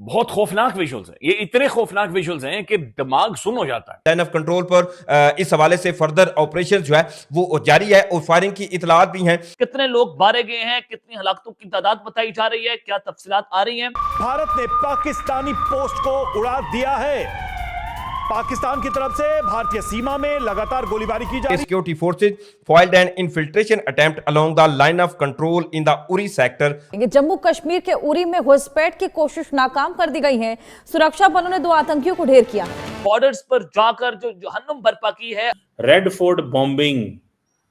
बहुत खौफनाक विजुअल्स हैं, ये इतने खौफनाक विजुअल्स हैं कि दिमाग सुन्न हो जाता है। लाइन ऑफ कंट्रोल पर इस हवाले से फर्दर ऑपरेशन जो है वो जारी है और फायरिंग की इतलात भी हैं। कितने लोग मारे गए हैं, कितनी हलाकतों की तादाद बताई जा रही है, क्या तफसीलात आ रही हैं? भारत ने पाकिस्तानी पोस्ट को उड़ा दिया है। पाकिस्तान की तरफ से भारतीय सीमा में लगातार गोलीबारी की जा रही है। Security forces foiled an infiltration attempt along the line of control in the Uri sector. Jammu Kashmir के उरी में घुसपैठ की कोशिश नाकाम कर दी गई है। सुरक्षा बलों ने 2 आतंकियों को ढेर किया। बॉर्डर्स पर जाकर जो जहन्नुम बर्पा की है, रेड फोर्ट बॉम्बिंग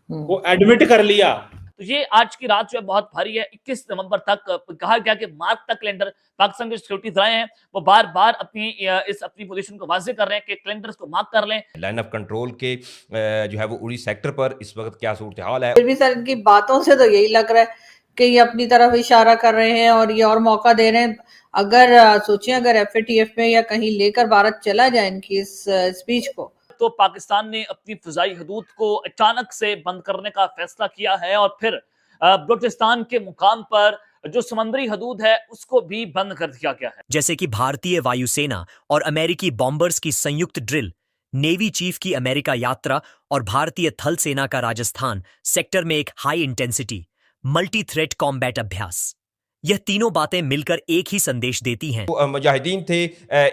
को एडमिट कर लिया। तो ये आज की रात जो है बहुत भारी है। 21 नवंबर तक कहा गया कि मार्क तक कैलेंडर पाकिस्तान के सिक्योरिटी राय हैं वो बार बार अपनी पोजीशन को वाजे कर रहे हैं कि कैलेंडर्स को मार्क कर लें। लाइन ऑफ कंट्रोल के जो है वो उरी सेक्टर पर इस वक्त क्या सूरत हाल है? फिर भी सर इनकी बातों से तो यही लग रहा है कि ये अपनी तरफ इशारा कर रहे हैं और ये और मौका दे रहे हैं। अगर सोचें अगर FATF में या कहीं लेकर भारत चला जाए इनकी इस स्पीच को, तो पाकिस्तान ने अपनी फिजाई हदूद को अचानक से बंद करने का फैसला किया है और फिर बलूचिस्तान के मुकाम पर जो समुद्री हदूद है उसको भी बंद कर दिया गया है। जैसे कि भारतीय वायुसेना और अमेरिकी बॉम्बर्स की संयुक्त ड्रिल, नेवी चीफ की अमेरिका यात्रा और भारतीय थल सेना का राजस्थान सेक्टर में एक high intensity multi threat combat अभ्यास। यह तीनों बातें मिलकर एक ही संदेश देती हैं। मुजाहिदीन थे,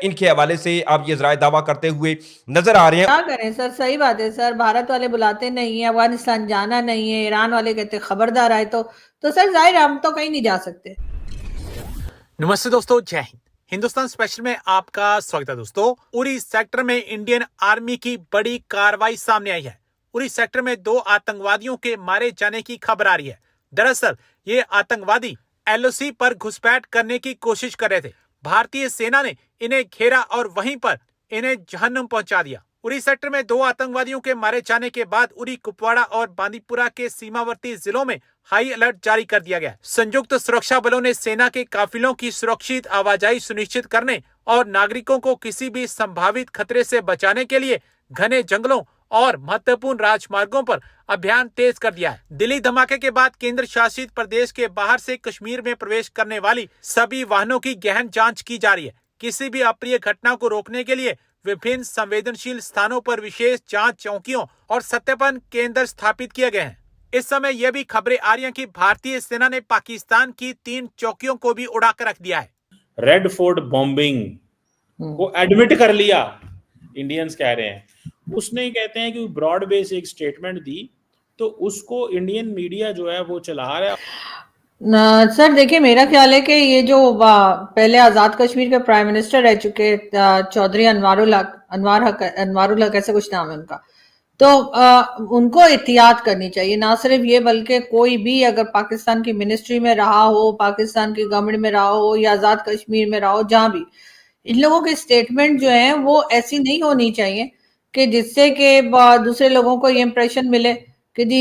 इनके हवाले से आप ये ज़राए दावा करते हुए नजर आ रहे हैं। क्या करें सर, सही बात है सर, भारत वाले बुलाते नहीं है, अफगानिस्तान जाना नहीं है, ईरान वाले कहते खबरदार आए तो सर जाहिर हम तो कहीं नहीं जा सकते। नमस्ते दोस्तों, जय हिंद। हिंदुस्तान स्पेशल में आपका स्वागत है। दोस्तों, उरी सेक्टर में इंडियन आर्मी की बड़ी कार्रवाई सामने आई है। उरी सेक्टर में 2 आतंकवादियों के मारे जाने की खबर आ रही है। दरअसल ये आतंकवादी LOC पर घुसपैठ करने की कोशिश कर रहे थे। भारतीय सेना ने इन्हें घेरा और वहीं पर इन्हें जहन्नुम पहुंचा दिया। उरी सेक्टर में 2 आतंकवादियों के मारे जाने के बाद उरी, कुपवाड़ा और बांदीपुरा के सीमावर्ती जिलों में हाई अलर्ट जारी कर दिया गया। संयुक्त सुरक्षा बलों ने सेना के काफिलों की सुरक्षित आवाजाही सुनिश्चित करने और नागरिकों को किसी भी संभावित खतरे से बचाने के लिए घने जंगलों और महत्वपूर्ण राजमार्गों पर अभियान तेज कर दिया है। दिल्ली धमाके के बाद केंद्र शासित प्रदेश के बाहर से कश्मीर में प्रवेश करने वाली सभी वाहनों की गहन जांच की जा रही है। किसी भी अप्रिय घटना को रोकने के लिए विभिन्न संवेदनशील स्थानों पर विशेष जांच चौकियों और सत्यापन केंद्र स्थापित किए गए हैं। इस समय यह भी खबरें आ रही हैं कि भारतीय सेना ने पाकिस्तान की 3 चौकियों को भी उड़ाकर रख दिया है। रेड फोर्ट बॉम्बिंग को एडमिट कर लिया, इंडियंस कह रहे हैं। उसने कहते हैं कि ब्रॉड बेस एक स्टेटमेंट दी, तो उसको इंडियन मीडिया जो है वो चला रहा है। सर देखिए, मेरा ख्याल है कि ये जो पहले आजाद कश्मीर के प्राइम मिनिस्टर रह चुके चौधरी अनवारुल हक ऐसे कुछ नाम है उनका, तो उनको एहतियात करनी चाहिए। ना सिर्फ ये बल्कि कोई भी अगर पाकिस्तान की मिनिस्ट्री में रहा हो, पाकिस्तान की गवर्नमेंट में रहा हो या आजाद कश्मीर में रहा हो, जहां भी, इन लोगों के स्टेटमेंट जो है वो ऐसी नहीं होनी चाहिए कि जिससे कि दूसरे लोगों को ये इंप्रेशन मिले कि जी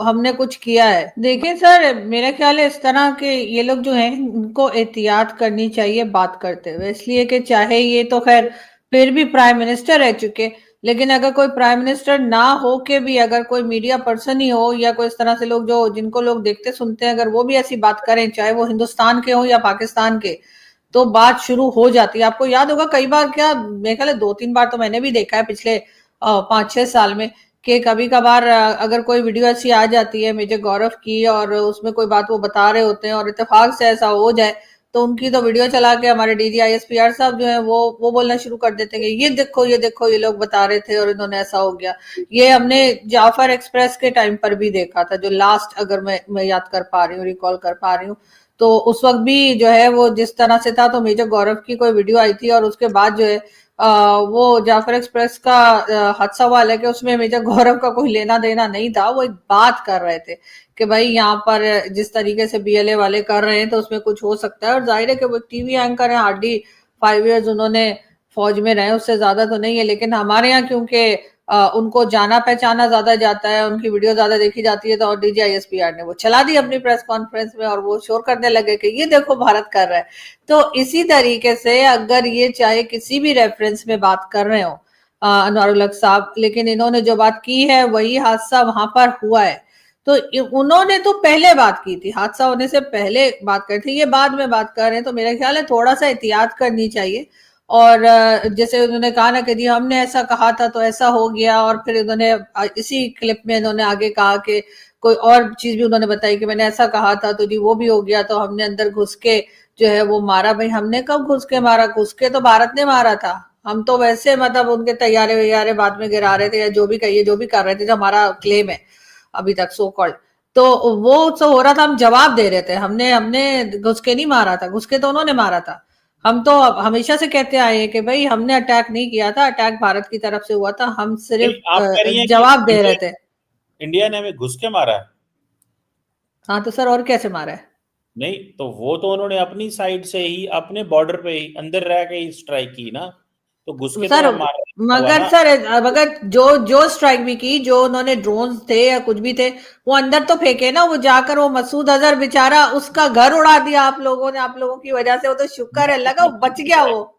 हमने कुछ किया है। देखिए सर, मेरा ख्याल है इस तरह के ये लोग जो हैं इनको एहतियात करनी चाहिए बात करते हुए, इसलिए कि चाहे ये तो खैर फिर भी प्राइम मिनिस्टर रह चुके, लेकिन अगर कोई प्राइम मिनिस्टर ना हो के भी अगर कोई मीडिया पर्सन ही हो या कोई इस तरह से लोग जो जिनको लोग देखते सुनते हैं, अगर वो भी ऐसी बात करें, चाहे वो हिंदुस्तान के हो या पाकिस्तान के, तो बात शुरू हो जाती है। आपको याद होगा कई बार, क्या मेरे ख्याल है 2-3 बार तो मैंने भी देखा है पिछले 5-6 साल में, कि कभी कभार अगर कोई वीडियो ऐसी आ जाती है मेजर गौरव की और उसमें कोई बात वो बता रहे होते हैं और इत्तेफाक से ऐसा हो जाए तो उनकी तो वीडियो चला के हमारे DG ISPR साहब जो है वो बोलना शुरू कर देते हैं कि ये देखो ये लोग बता रहे थे और इन्होंने ऐसा हो गया। ये हमने जाफर एक्सप्रेस के टाइम पर भी देखा था, जो लास्ट, अगर मैं याद कर पा रही हूँ, रिकॉल कर पा रही हूँ, तो उस वक्त भी जो है वो जिस तरह से था, तो मेजर गौरव की कोई वीडियो आई थी और उसके बाद जो है वो जाफर एक्सप्रेस का हादसा हुआ, लेकिन उसमें मेजर गौरव का कोई लेना देना नहीं था। वो एक बात कर रहे थे कि भाई यहाँ पर जिस तरीके से BLA वाले कर रहे हैं तो उसमें कुछ हो सकता है, और जाहिर है कि वो TV एंकर है, हार्डली 5 years उन्होंने फौज में रहे, उससे ज्यादा तो नहीं है, लेकिन हमारे यहाँ क्योंकि उनको जाना पहचाना ज्यादा जाता है, उनकी वीडियो ज्यादा देखी जाती है, तो और DG ISPR ने वो चला दी अपनी प्रेस कॉन्फ्रेंस में और वो शोर करने लगे कि ये देखो भारत कर रहा है। तो इसी तरीके से अगर ये चाहे किसी भी रेफरेंस में बात कर रहे हो अनवारुल हक साहब, लेकिन इन्होंने जो बात की है वही हादसा वहां पर हुआ है, तो उन्होंने तो पहले बात की थी, हादसा होने से पहले बात कर थी, ये बाद में बात कर रहे हैं, तो मेरा ख्याल है थोड़ा सा एहतियात करनी चाहिए। और जैसे उन्होंने कहा ना कि जी हमने ऐसा कहा था तो ऐसा हो गया, और फिर उन्होंने इसी क्लिप में उन्होंने आगे कहा कि कोई और चीज भी उन्होंने बताई कि मैंने ऐसा कहा था तो जी वो भी हो गया, तो हमने अंदर घुस के जो है वो मारा। भाई हमने कब घुस के मारा? घुस के तो भारत ने मारा था। हम तो वैसे मतलब उनके तैयारे वैयारे बाद में गिरा रहे थे, या जो भी कहिए जो भी कर रहे थे, जो हमारा क्लेम है अभी तक सो कॉल्ड, तो वो तो हो रहा था, हम जवाब दे रहे थे। हमने घुस के नहीं मारा था, घुस के तो उन्होंने मारा था। हम तो हमेशा से कहते आए हैं कि भाई हमने अटैक नहीं किया था, अटैक भारत की तरफ से हुआ था, हम सिर्फ आप कह रही हैं जवाब दे रहे थे। इंडिया ने हमें घुस के मारा है? हाँ तो सर और कैसे मारा है? नहीं, तो वो तो उन्होंने अपनी साइड से ही, अपने बॉर्डर पे ही अंदर रह के ही स्ट्राइक की ना, तो घुस के सर तो मारा मगर ना। सर मगर जो स्ट्राइक भी की, जो उन्होंने ड्रोन थे या कुछ भी थे वो अंदर तो फेंके ना, वो जाकर वो मसूद अजहर बेचारा उसका घर उड़ा दिया आप लोगों ने, आप लोगों की वजह से। वो तो शुक्र है लगा बच गया वो।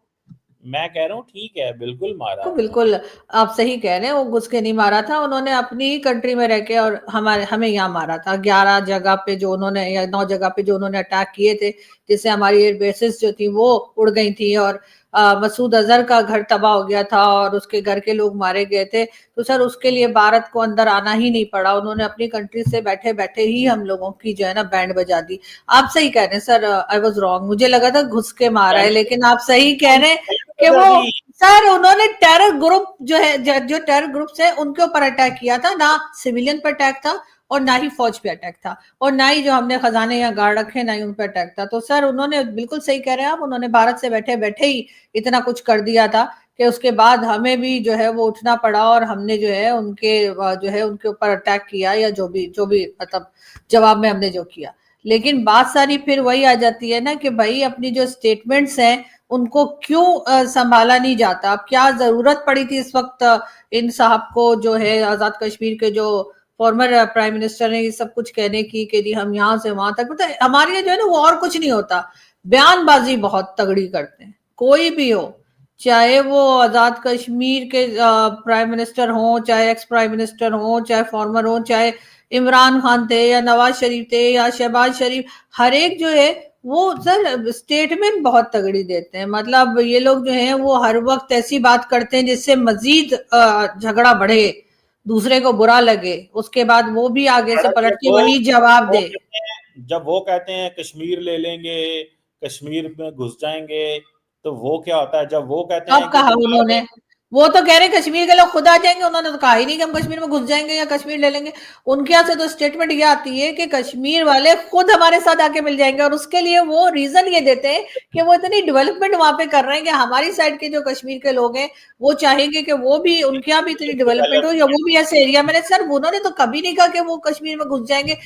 मैं कह रहा हूँ ठीक है, बिल्कुल मारा तो है। बिल्कुल आप सही कह रहे हैं, वो घुस के नहीं मारा था, उन्होंने अपनी ही कंट्री में रह के और हमें यहाँ मारा था। 11 जगह पे जो उन्होंने, या 9 जगह पे जो उन्होंने अटैक किए थे, जिससे हमारी एयर बेसिस जो थी वो उड़ गई थी, और मसूद अजहर का घर तबाह हो गया था और उसके घर के लोग मारे गए थे। तो सर उसके लिए भारत को अंदर आना ही नहीं पड़ा, उन्होंने अपनी कंट्री से बैठे बैठे ही हम लोगों की जो है ना बैंड बजा दी। आप सही कह रहे हैं सर, आई वॉज रॉन्ग, मुझे लगा था घुस के मारा है, लेकिन आप सही कह रहे हैं कि वो सर उन्होंने टेरर ग्रुप जो है, जो टेरर ग्रुप्स है उनके ऊपर अटैक किया था, ना सिविलियन पर अटैक था और ना ही फौज पे अटैक था, और ना ही जो हमने खजाने या गार्ड रखे ना ही उन पर अटैक था। तो सर उन्होंने बिल्कुल सही कह रहे हैं आप, उन्होंने भारत से बैठे बैठे ही इतना कुछ कर दिया था कि उसके बाद हमें भी जो है वो उठना पड़ा, और हमने जो है उनके ऊपर अटैक किया, या जो भी मतलब जवाब में हमने जो किया। लेकिन बात सारी फिर वही आ जाती है ना कि भाई अपनी जो स्टेटमेंट्स हैं उनको क्यों संभाला नहीं जाता? अब क्या जरूरत पड़ी थी इस वक्त इन साहब को, जो है आजाद कश्मीर के जो फॉर्मर प्राइम मिनिस्टर ने, ये सब कुछ कहने की कि जी हम यहाँ से वहां तक, मतलब हमारे लिए जो है ना वो और कुछ नहीं होता, बयानबाजी बहुत तगड़ी करते हैं, कोई भी हो, चाहे वो आजाद कश्मीर के प्राइम मिनिस्टर हो, चाहे एक्स प्राइम मिनिस्टर हो, चाहे फॉर्मर हो, चाहे इमरान खान थे या नवाज शरीफ थे या शहबाज शरीफ, हर एक जो है वो सर स्टेटमेंट बहुत तगड़ी देते हैं। मतलब ये लोग जो हैं वो हर वक्त ऐसी बात करते हैं जिससे मजीद झगड़ा बढ़े, दूसरे को बुरा लगे, उसके बाद वो भी आगे से पलट के वही जवाब दे। जब वो कहते हैं कश्मीर ले लेंगे, कश्मीर में घुस जाएंगे, तो वो क्या होता है जब वो कहते हैं अब कहा उन्होंने, वो तो कह रहे हैं कश्मीर के लोग खुद आ जाएंगे, उन्होंने तो कहा ही नहीं कि हम कश्मीर में घुस जाएंगे या कश्मीर ले लेंगे। उनके यहाँ से तो स्टेटमेंट ये आती है कि कश्मीर वाले खुद हमारे साथ आके मिल जाएंगे, और उसके लिए वो रीजन ये देते हैं कि वो इतनी डेवलपमेंट वहां पे कर रहे हैं कि हमारी साइड के जो कश्मीर के लोग हैं वो चाहेंगे कि वो भी, उनके यहाँ भी इतनी डेवलपमेंट हो, या वो भी ऐसे एरिया में। सर उन्होंने तो कभी नहीं कहा कि वो कश्मीर में घुस जाएंगे।